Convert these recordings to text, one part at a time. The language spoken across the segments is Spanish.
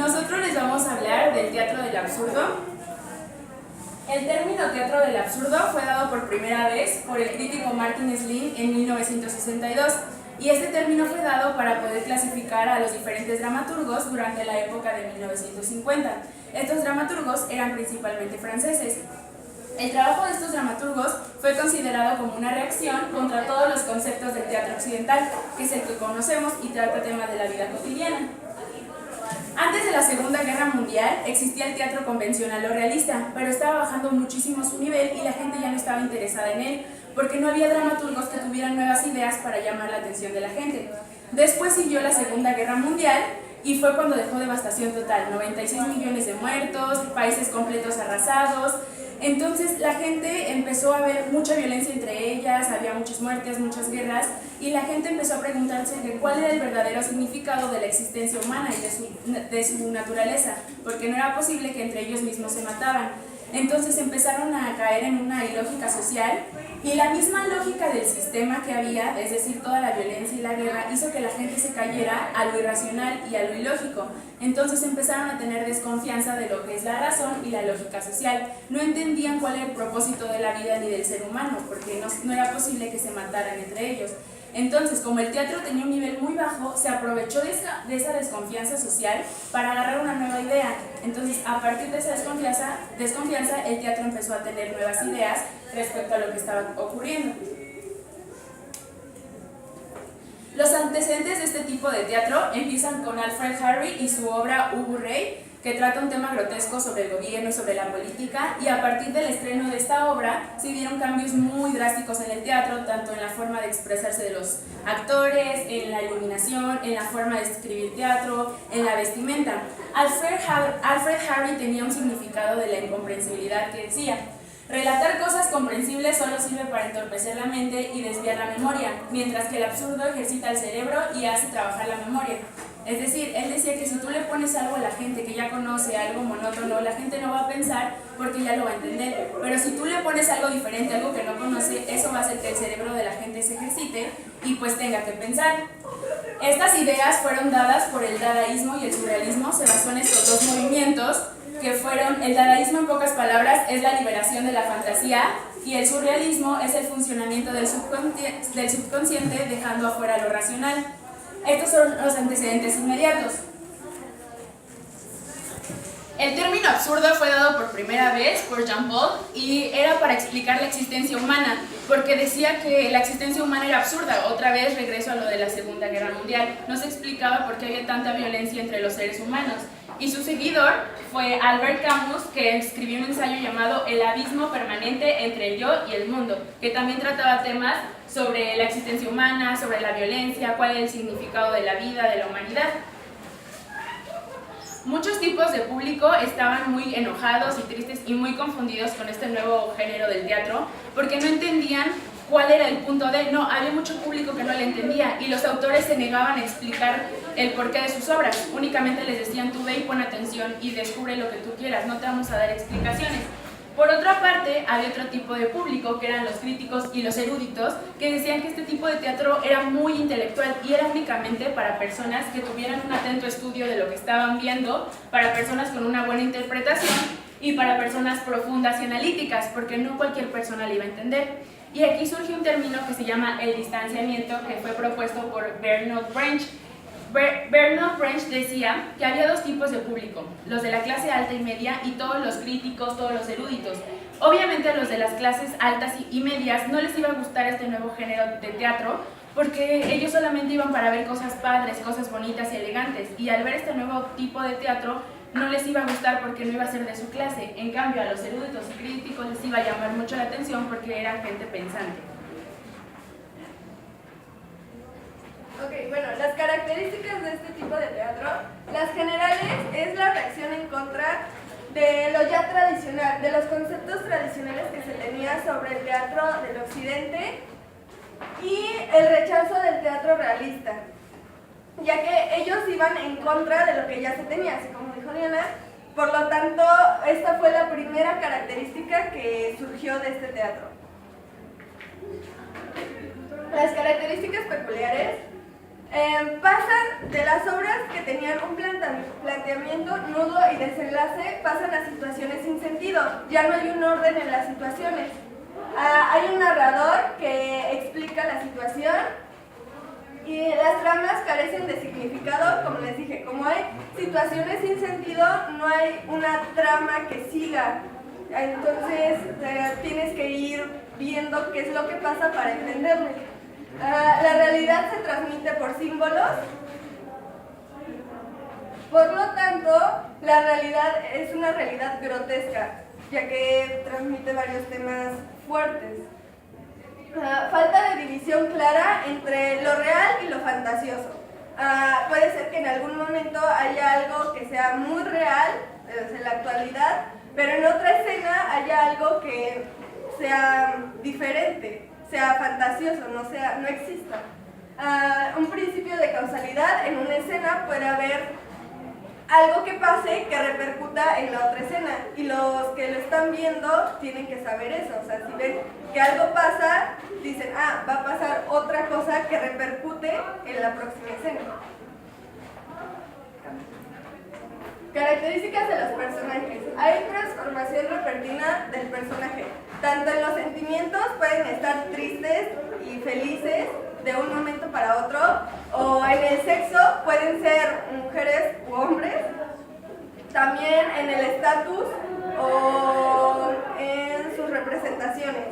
Nosotros les vamos a hablar del teatro del absurdo. El término teatro del absurdo fue dado por primera vez por el crítico Martin Slim en 1962, y este término fue dado para poder clasificar a los diferentes dramaturgos durante la época de 1950. Estos dramaturgos eran principalmente franceses. El trabajo de estos dramaturgos fue considerado como una reacción contra todos los conceptos del teatro occidental, que es el que conocemos y trata temas de la vida cotidiana. Antes de la Segunda Guerra Mundial existía el teatro convencional o realista, pero estaba bajando muchísimo su nivel y la gente ya no estaba interesada en él, porque no había dramaturgos que tuvieran nuevas ideas para llamar la atención de la gente. Después siguió la Segunda Guerra Mundial y fue cuando dejó devastación total, 96 millones de muertos, países completos arrasados. Entonces la gente empezó a ver mucha violencia entre ellas, había muchas muertes, muchas guerras, y la gente empezó a preguntarse de cuál era el verdadero significado de la existencia humana y de su naturaleza, porque no era posible que entre ellos mismos se mataban. Entonces empezaron a caer en una ilógica social, y la misma lógica del sistema que había, es decir, toda la violencia y la guerra, hizo que la gente se cayera a lo irracional y a lo ilógico. Entonces empezaron a tener desconfianza de lo que es la razón y la lógica social. No entendían cuál era el propósito de la vida ni del ser humano, porque no era posible que se mataran entre ellos. Entonces, como el teatro tenía un nivel muy bajo, se aprovechó de esa desconfianza social para agarrar una nueva idea. Entonces, a partir de esa desconfianza, el teatro empezó a tener nuevas ideas respecto a lo que estaba ocurriendo. Los antecedentes de este tipo de teatro empiezan con Alfred Harry y su obra Ubu Rey, que trata un tema grotesco sobre el gobierno y sobre la política, y a partir del estreno de esta obra se dieron cambios muy drásticos en el teatro, tanto en la forma de expresarse de los actores, en la iluminación, en la forma de escribir teatro, en la vestimenta. Alfred Harry tenía un significado de la incomprensibilidad que decía: relatar cosas comprensibles solo sirve para entorpecer la mente y desviar la memoria, mientras que el absurdo ejercita el cerebro y hace trabajar la memoria. Es decir, él decía que si tú le pones algo a la gente que ya conoce, algo monótono, la gente no va a pensar porque ya lo va a entender. Pero si tú le pones algo diferente, algo que no conoce, eso va a hacer que el cerebro de la gente se ejercite y pues tenga que pensar. Estas ideas fueron dadas por el dadaísmo y el surrealismo. Se basó en estos dos movimientos, que fueron: el dadaísmo, en pocas palabras, es la liberación de la fantasía, y el surrealismo es el funcionamiento del subconsciente dejando afuera lo racional. Estos son los antecedentes inmediatos. El término absurdo fue dado por primera vez por Jean Paul y era para explicar la existencia humana, porque decía que la existencia humana era absurda. Otra vez regreso a lo de la Segunda Guerra Mundial. No se explicaba por qué había tanta violencia entre los seres humanos. Y su seguidor fue Albert Camus, que escribió un ensayo llamado El abismo permanente entre el yo y el mundo, que también trataba temas sobre la existencia humana, sobre la violencia, cuál es el significado de la vida, de la humanidad. Muchos tipos de público estaban muy enojados y tristes y muy confundidos con este nuevo género del teatro, porque no entendían cuál era el punto de... No, había mucho público que no le entendía, y los autores se negaban a explicar el porqué de sus obras. Únicamente les decían: tú ve y pon atención y descubre lo que tú quieras, no te vamos a dar explicaciones. Por otra parte, había otro tipo de público, que eran los críticos y los eruditos, que decían que este tipo de teatro era muy intelectual y era únicamente para personas que tuvieran un atento estudio de lo que estaban viendo, para personas con una buena interpretación y para personas profundas y analíticas, porque no cualquier persona le iba a entender. Y aquí surge un término que se llama el distanciamiento, que fue propuesto por Bertolt Brecht. Bertolt Brecht decía que había dos tipos de público: los de la clase alta y media y todos los críticos, todos los eruditos. Obviamente a los de las clases altas y medias no les iba a gustar este nuevo género de teatro, porque ellos solamente iban para ver cosas padres, cosas bonitas y elegantes, y al ver este nuevo tipo de teatro no les iba a gustar porque no iba a ser de su clase. En cambio, a los eruditos y críticos les iba a llamar mucho la atención porque eran gente pensante. Ok, bueno, las características de este tipo de teatro, las generales, es la reacción en contra de lo ya tradicional, de los conceptos tradicionales que se tenía sobre el teatro del occidente, y el rechazo del teatro realista, ya que ellos iban en contra de lo que ya se tenía, así como dijo Diana. Por lo tanto, esta fue la primera característica que surgió de este teatro. Las características peculiares pasan de las obras que tenían un planteamiento planteamiento, nudo y desenlace pasan a situaciones sin sentido. Ya no hay un orden en las situaciones. Hay un narrador que explica la situación y las tramas carecen de significado, como les dije. Como hay situaciones sin sentido, no hay una trama que siga. Entonces tienes que ir viendo qué es lo que pasa para entenderlo. La realidad se transmite por símbolos. Por lo tanto, la realidad es una realidad grotesca, ya que transmite varios temas fuertes. Falta de división clara entre lo real y lo fantasioso. Puede ser que en algún momento haya algo que sea muy real, en la actualidad, pero en otra escena haya algo que sea diferente, sea fantasioso, no exista. Un principio de causalidad: en una escena puede haber algo que pase que repercuta en la otra escena, y los que lo están viendo tienen que saber eso. O sea, si ven que algo pasa, dicen, va a pasar otra cosa que repercute en la próxima escena. Características de los personajes. Hay transformación repentina del personaje. Tanto en los sentimientos, pueden estar tristes y felices de un momento para otro, o en el sexo pueden ser mujeres u hombres, también en el estatus o en sus representaciones.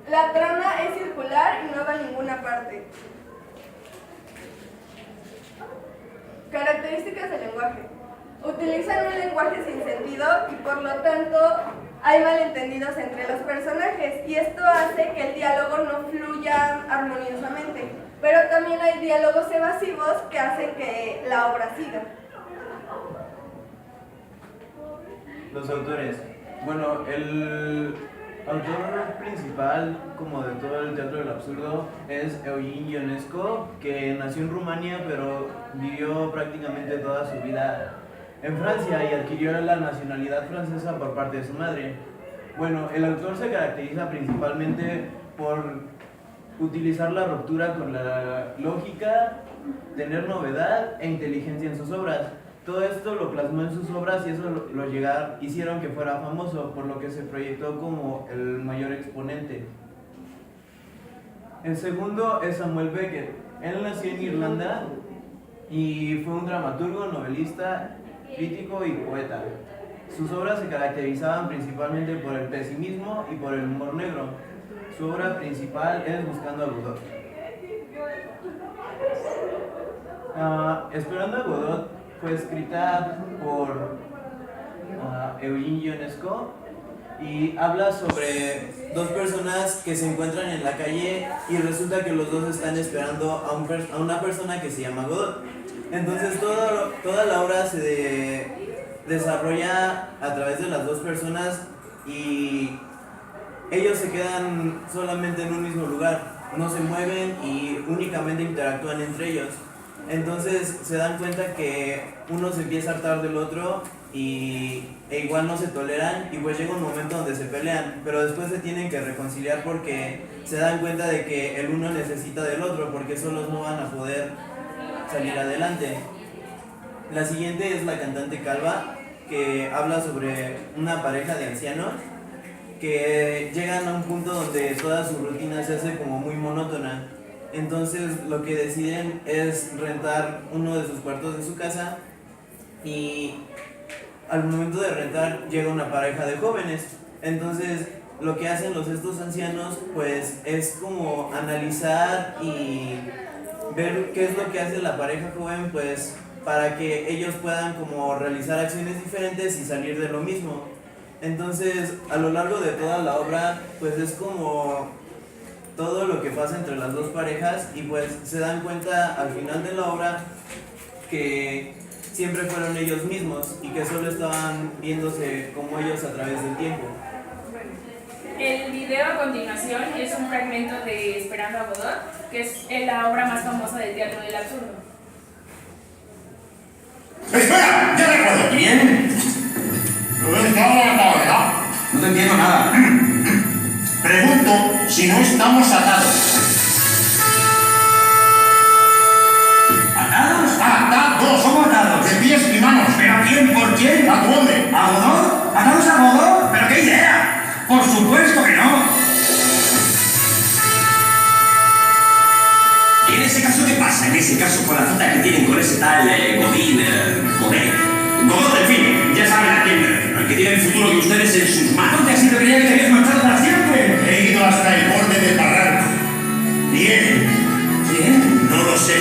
La trama es circular y no va a ninguna parte. Características del lenguaje. Utilizan un lenguaje sin sentido y por lo tanto hay malentendidos entre los personajes, y esto hace que el diálogo no fluya armoniosamente. Pero también hay diálogos evasivos que hacen que la obra siga. Los autores. Bueno, el autor principal, como de todo el teatro del absurdo, es Eugene Ionesco, que nació en Rumania, pero vivió prácticamente toda su vida en Francia y adquirió la nacionalidad francesa por parte de su madre. Bueno, el autor se caracteriza principalmente por utilizar la ruptura con la lógica, tener novedad e inteligencia en sus obras. Todo esto lo plasmó en sus obras y eso hicieron que fuera famoso, por lo que se proyectó como el mayor exponente. El segundo es Samuel Beckett. Él nació en Irlanda y fue un dramaturgo, novelista, crítico y poeta. Sus obras se caracterizaban principalmente por el pesimismo y por el humor negro. Su obra principal es Buscando a Godot. Esperando a Godot fue escrita por Eugene Ionesco y habla sobre dos personas que se encuentran en la calle y resulta que los dos están esperando a una persona que se llama Godot. Entonces toda la obra se desarrolla a través de las dos personas y ellos se quedan solamente en un mismo lugar, no se mueven y únicamente interactúan entre ellos. Entonces se dan cuenta que uno se empieza a hartar del otro e igual no se toleran, y pues llega un momento donde se pelean, pero después se tienen que reconciliar porque se dan cuenta de que el uno necesita del otro, porque solos no van a poder salir adelante. La siguiente es La cantante calva, que habla sobre una pareja de ancianos que llegan a un punto donde toda su rutina se hace como muy monótona. Entonces lo que deciden es rentar uno de sus cuartos de su casa, y al momento de rentar llega una pareja de jóvenes. Entonces lo que hacen estos ancianos pues es como analizar y ver qué es lo que hace la pareja joven, pues para que ellos puedan como realizar acciones diferentes y salir de lo mismo. Entonces a lo largo de toda la obra pues es como todo lo que pasa entre las dos parejas, y pues se dan cuenta al final de la obra que siempre fueron ellos mismos y que solo estaban viéndose como ellos a través del tiempo. El video a continuación es un fragmento de Esperando a Godot, que es la obra más famosa del teatro del absurdo. ¡Espera! ¡Ya recuerdo! ¿Bien? No te entiendo nada. Pregunto si no estamos atados. ¿Atados? ¡Atados! quién? ¿Por quién? A tu hombre. ¿A Godó? ¿Atamos a Godó? ¿Pero qué idea? Por supuesto que no. ¿Y en ese caso qué pasa? En ese caso con la cita que tienen con ese tal Godín, Godó, en fin, ya saben a quién me refiero, el que tiene el futuro de ustedes en sus manos. ¿Dónde ha sido creía que te habías marchado para siempre? He ido hasta el borde del barranco. ¿Y él? ¿Quién? No lo sé.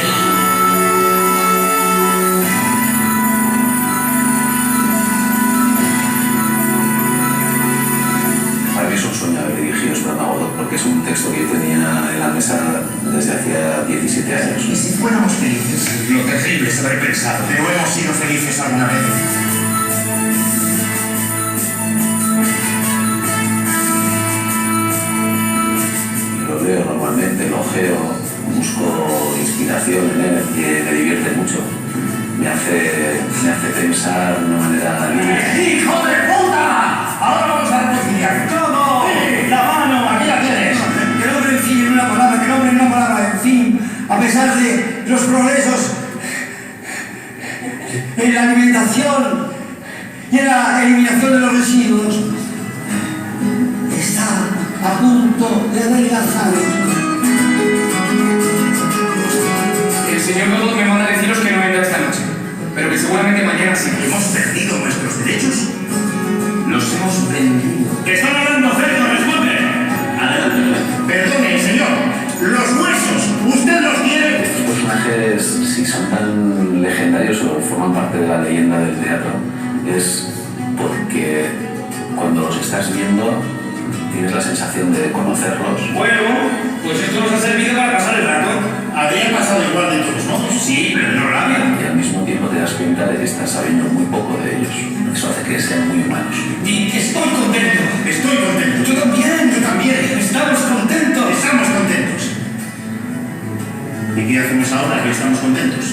Para mí es un sueño haber dirigido Esperanto, porque es un texto que yo tenía en la mesa desde hacía 17 años. ¿Y si fuéramos felices? Lo terrible es haber pensado. Pero hemos sido felices alguna vez. Lo leo normalmente, lo ojeo, busco inspiración en él, que me divierte mucho. Me hace pensar de una manera libre. ¡Hijo de puta! Ahora vamos a reconciliar todo. La mano, aquí la tienes. Que el hombre, en fin, en una palabra, que el hombre en una palabra, en fin, a pesar de los progresos en la alimentación y en la eliminación de los residuos, está a punto de adelgazar. El señor Godot me manda a deciros que no vendrá esta noche, pero que seguramente mañana sí. ¿Hemos perdido nuestros derechos? Los hemos vendido. ¡Que están hablando cerdo! ¡Responde! Adelante. Perdone, señor. Los huesos, ¿usted los tiene? Los personajes, si son tan legendarios o forman parte de la leyenda del teatro, es porque cuando los estás viendo tienes la sensación de conocerlos. Bueno, pues esto nos ha servido para pasar el rato. Habría pasado igual de todos modos. Sí, pero no rabia. Y al mismo tiempo te das cuenta de que estás sabiendo muy poco de ellos. Eso hace que sean muy humanos. Y que estoy contento. Estoy contento. Yo también. Yo también. Estamos contentos. Estamos contentos. ¿Y qué hacemos ahora que estamos contentos?